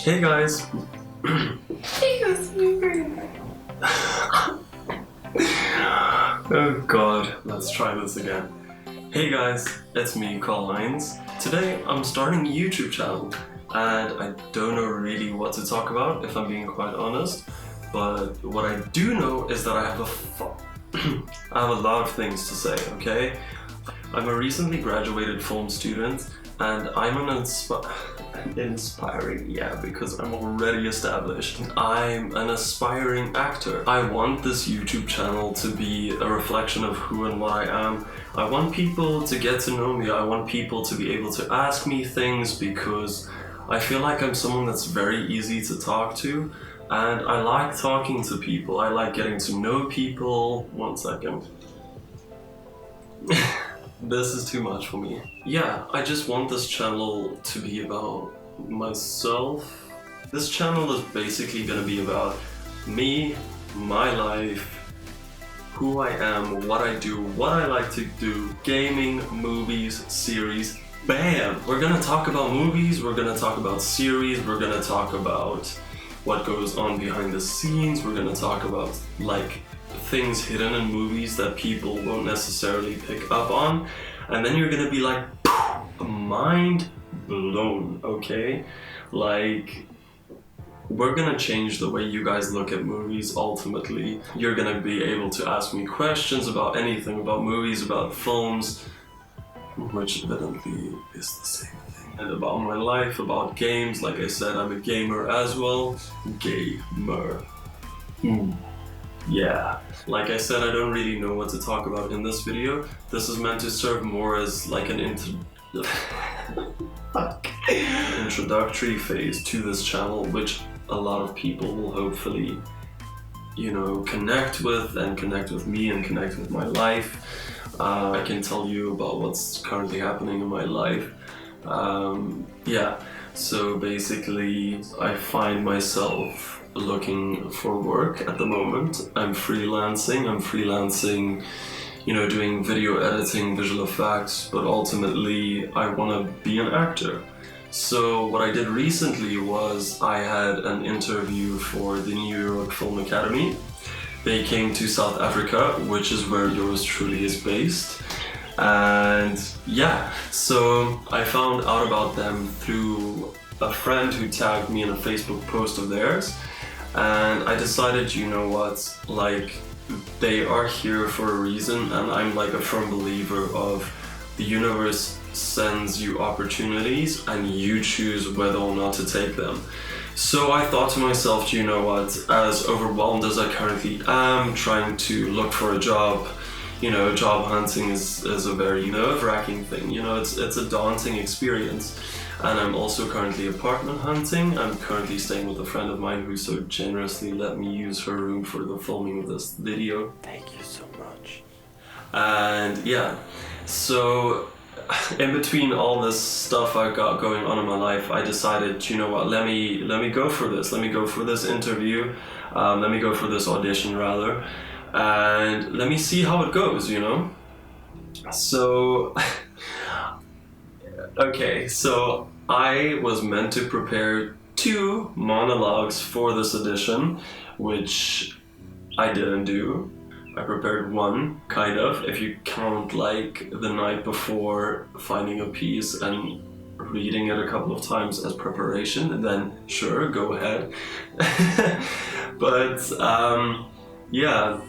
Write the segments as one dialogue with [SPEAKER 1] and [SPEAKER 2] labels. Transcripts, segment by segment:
[SPEAKER 1] Hey guys!
[SPEAKER 2] Hey guys,
[SPEAKER 1] Oh god, let's try this again. Hey guys, it's me, Carl-Heinz. Today I'm starting a YouTube channel and I don't know really what to talk about if I'm being quite honest, but what I do know is that I have a lot of things to say, okay? I'm a recently graduated film student and I'm an inspiring, yeah, because I'm already established. I'm an aspiring actor. I want this YouTube channel to be a reflection of who and what I am. I want people to get to know me. I want people to be able to ask me things because I feel like I'm someone that's very easy to talk to and I like talking to people. I like getting to know people. One second. This is too much for me. Yeah, I just want this channel to be about myself. This channel is basically gonna be about me, my life, who I am, what I do, what I like to do, gaming, movies, series, bam! We're gonna talk about movies, we're gonna talk about series, we're gonna talk about what goes on behind the scenes, we're gonna talk about like things hidden in movies that people won't necessarily pick up on, and then you're gonna be like, mind blown, okay? Like, we're gonna change the way you guys look at movies ultimately. You're gonna be able to ask me questions about anything, about movies, about films, which evidently is the same thing. And about my life, about games. Like I said, I'm a gamer as well. Gamer. Yeah. Like I said, I don't really know what to talk about in this video. This is meant to serve more as like an introductory phase to this channel, which a lot of people will hopefully, you know, connect with me and connect with my life. I can tell you about what's currently happening in my life. Yeah, so basically I find myself looking for work at the moment. I'm freelancing, you know, doing video editing, visual effects, but ultimately I want to be an actor. So what I did recently was I had an interview for the New York Film Academy. They came to South Africa, which is where yours truly is based. And yeah, so I found out about them through a friend who tagged me in a Facebook post of theirs. And I decided, you know what, like, they are here for a reason, and I'm like a firm believer of the universe sends you opportunities and you choose whether or not to take them. So I thought to myself, you know what, as overwhelmed as I currently am trying to look for a job, you know, job hunting is a very nerve-wracking thing, you know, it's a daunting experience. And I'm also currently apartment hunting. I'm currently staying with a friend of mine who so generously let me use her room for the filming of this video. Thank you so much. And yeah, so in between all this stuff I've got going on in my life, I decided, you know what, let me go for this. Let me go for this interview. Let me go for this audition rather. And let me see how it goes, you know? So, okay, so I was meant to prepare 2 monologues for this audition, which I didn't do. I prepared 1, kind of, if you count like the night before finding a piece and reading it a couple of times as preparation, and then sure, go ahead. But yeah,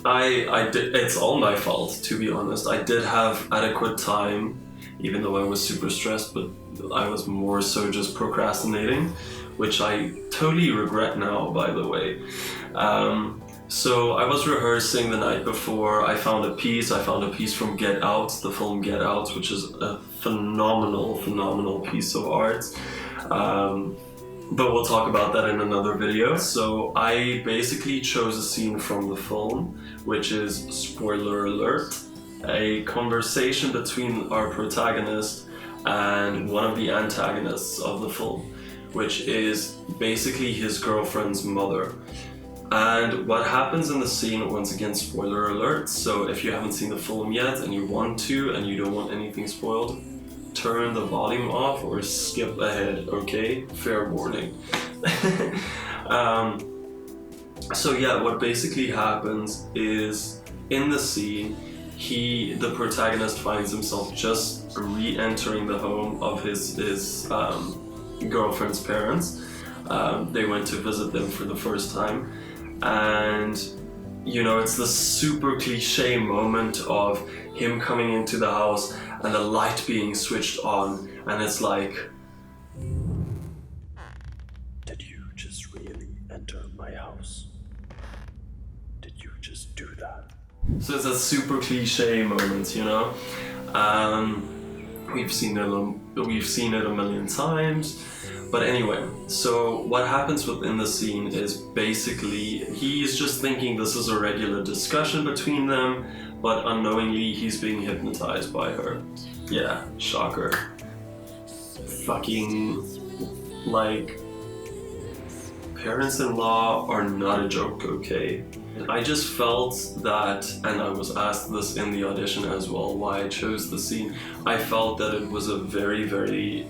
[SPEAKER 1] I did, it's all my fault, to be honest. I did have adequate time, even though I was super stressed, but I was more so just procrastinating, which I totally regret now, by the way. So I was rehearsing the night before. I found a piece from Get Out, the film Get Out, which is a phenomenal piece of art. But we'll talk about that in another video. So I basically chose a scene from the film, which is, spoiler alert, a conversation between our protagonist and one of the antagonists of the film, which is basically his girlfriend's mother. And what happens in the scene, once again, spoiler alert, so if you haven't seen the film yet and you want to and you don't want anything spoiled, turn the volume off or skip ahead, okay? Fair warning. So yeah, what basically happens is in the scene, the protagonist finds himself just re-entering the home of his girlfriend's parents. They went to visit them for the first time, and you know, it's the super cliche moment of him coming into the house and the light being switched on, and it's like, did you just really enter my house? Did you just do that? So it's a super cliche moment, you know. We've seen it a million times. But anyway, so what happens within the scene is basically he's just thinking this is a regular discussion between them, but unknowingly he's being hypnotized by her. Yeah, shocker. Fucking, like, parents-in-law are not a joke, okay? I just felt that, and I was asked this in the audition as well, why I chose the scene. I felt that it was a very, very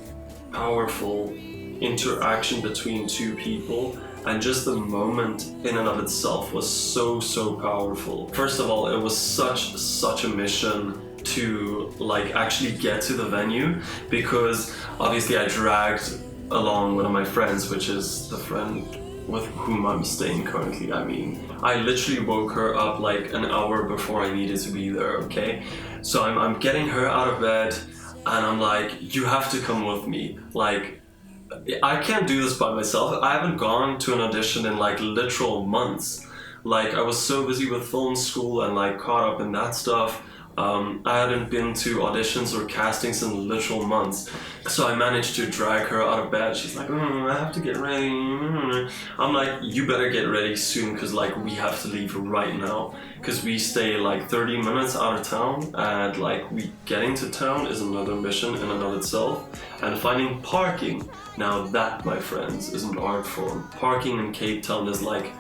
[SPEAKER 1] powerful interaction between two people, and just the moment in and of itself was so powerful. First of all, it was such a mission to like actually get to the venue, because obviously I dragged along one of my friends, which is the friend with whom I'm staying currently. I mean, I literally woke her up like an hour before I needed to be there, okay? So I'm getting her out of bed, and I'm like, you have to come with me. Like, I can't do this by myself. I haven't gone to an audition in like literal months. Like, I was so busy with film school and like caught up in that stuff. I hadn't been to auditions or castings in literal months. So I managed to drag her out of bed. She's like, I have to get ready. I'm like, you better get ready soon, because like we have to leave right now. Because we stay like 30 minutes out of town, and like getting to town is another mission in and of itself. And finding parking, now that, my friends, is an art form. Parking in Cape Town is like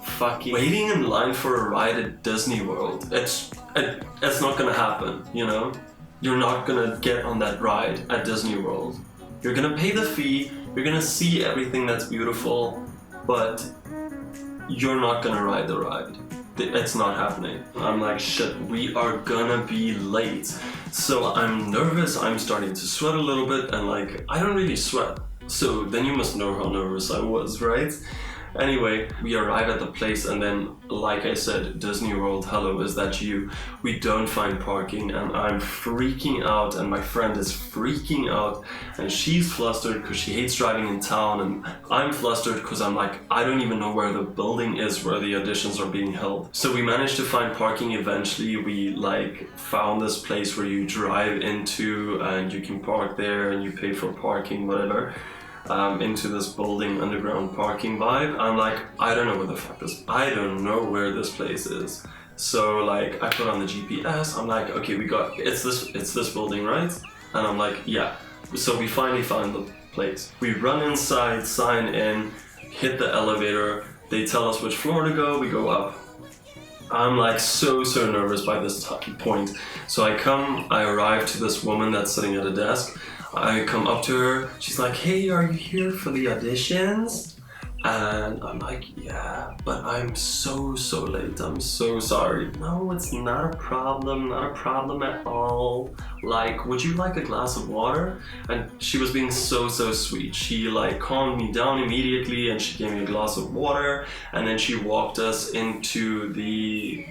[SPEAKER 1] fucking waiting in line for a ride at Disney World. It's not gonna happen, you know? You're not gonna get on that ride at Disney World. You're gonna pay the fee, you're gonna see everything that's beautiful, but you're not gonna ride the ride. It's not happening. I'm like, shit, we are gonna be late. So I'm nervous, I'm starting to sweat a little bit, and like, I don't really sweat. So then you must know how nervous I was, right? Anyway, we arrive at the place, and then, like I said, Disney World, hello, is that you? We don't find parking, and I'm freaking out, and my friend is freaking out, and she's flustered because she hates driving in town, and I'm flustered because I'm like, I don't even know where the building is where the auditions are being held. So we managed to find parking eventually. We like found this place where you drive into and you can park there and you pay for parking, whatever. Into this building underground parking vibe. I'm like, I don't know where this place is. So like, I put on the GPS, I'm like, okay, it's this building, right? And I'm like, yeah. So we finally found the place. We run inside, sign in, hit the elevator, they tell us which floor to go, we go up. I'm like so nervous by this point. So I arrive to this woman that's sitting at a desk. I come up to her, she's like, hey, are you here for the auditions? And I'm like, yeah, but I'm so late, I'm so sorry. No, it's not a problem at all. Like, would you like a glass of water? And she was being so sweet. She like calmed me down immediately, and she gave me a glass of water, and then she walked us into the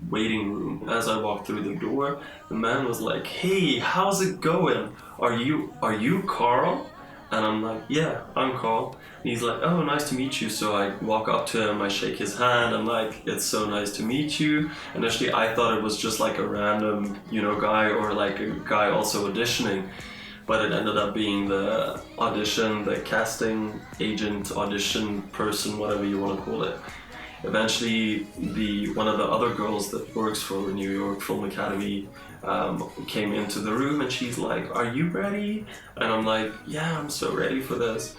[SPEAKER 1] waiting room. As I walked through the door, the man was like, hey, how's it going? Are you Carl? And I'm like, yeah, I'm Carl. And he's like, oh, nice to meet you. So I walk up to him, I shake his hand, I'm like, it's so nice to meet you. Initially I thought it was just like a random, you know, guy, or like a guy also auditioning. But it ended up being the casting agent, audition person, whatever you want to call it. Eventually, one of the other girls that works for New York Film Academy came into the room, and she's like, are you ready? And I'm like, yeah, I'm so ready for this.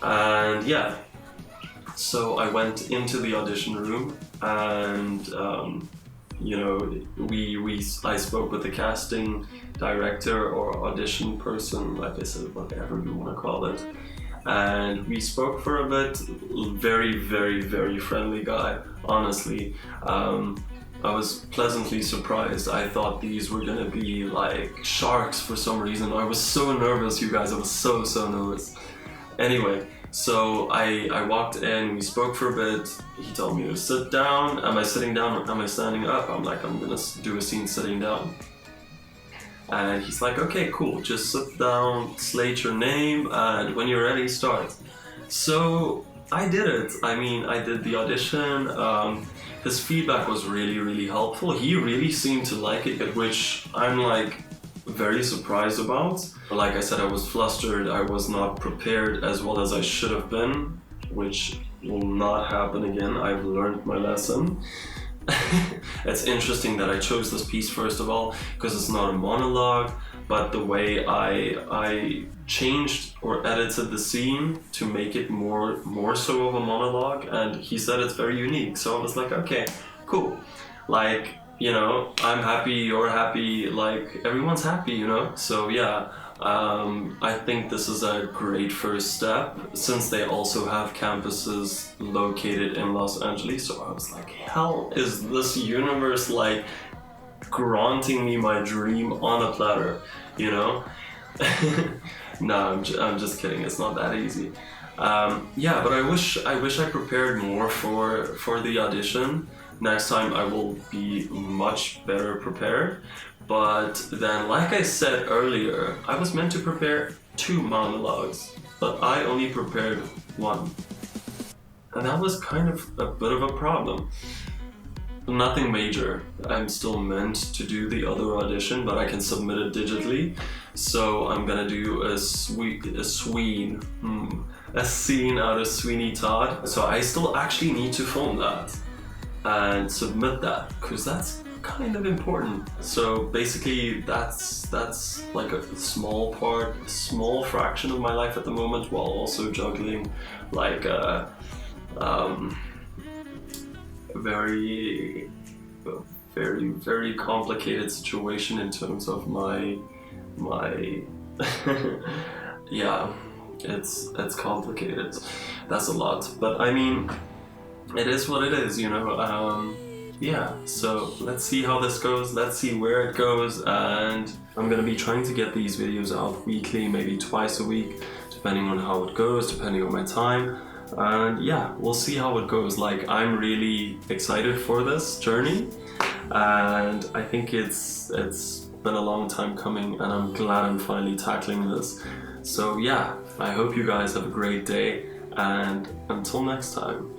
[SPEAKER 1] And yeah, so I went into the audition room, and you know, I spoke with the casting director or audition person, like I said, whatever you want to call it, and we spoke for a bit. Very, very, very friendly guy, honestly. I was pleasantly surprised. I thought these were gonna be like sharks for some reason. I was so nervous, you guys. I was so nervous. Anyway, so I walked in, we spoke for a bit. He told me to sit down. Am I sitting down or am I standing up? I'm like, I'm gonna do a scene sitting down. And he's like, okay, cool, just sit down, slate your name, and when you're ready, start. So I did it. I mean, I did the audition. His feedback was really, really helpful. He really seemed to like it, which I'm like very surprised about. Like I said, I was flustered. I was not prepared as well as I should have been, which will not happen again. I've learned my lesson. It's interesting that I chose this piece first of all, because it's not a monologue, but the way I changed or edited the scene to make it more so of a monologue, and he said it's very unique. So I was like, okay, cool. Like, you know, I'm happy, you're happy, like everyone's happy, you know? So yeah, I think this is a great first step, since they also have campuses located in Los Angeles. So I was like, hell, is this universe like granting me my dream on a platter, you know? No, I'm just kidding, it's not that easy. Yeah, but I wish I prepared more for the audition. Next time I will be much better prepared. But then, like I said earlier, I was meant to prepare 2 monologues, but I only prepared 1. And that was kind of a bit of a problem. Nothing major. I'm still meant to do the other audition, but I can submit it digitally. So I'm gonna do a scene out of Sweeney Todd. So I still actually need to film that and submit that, because that's kind of important. So basically that's like a small fraction of my life at the moment, while also juggling like a very, very complicated situation in terms of my yeah, it's complicated. That's a lot, but I mean, it is what it is, you know. Yeah, so let's see how this goes, let's see where it goes, and I'm gonna be trying to get these videos out weekly, maybe twice a week, depending on how it goes, depending on my time. And yeah, we'll see how it goes. Like, I'm really excited for this journey, and I think it's been a long time coming, and I'm glad I'm finally tackling this. So yeah, I hope you guys have a great day, and until next time.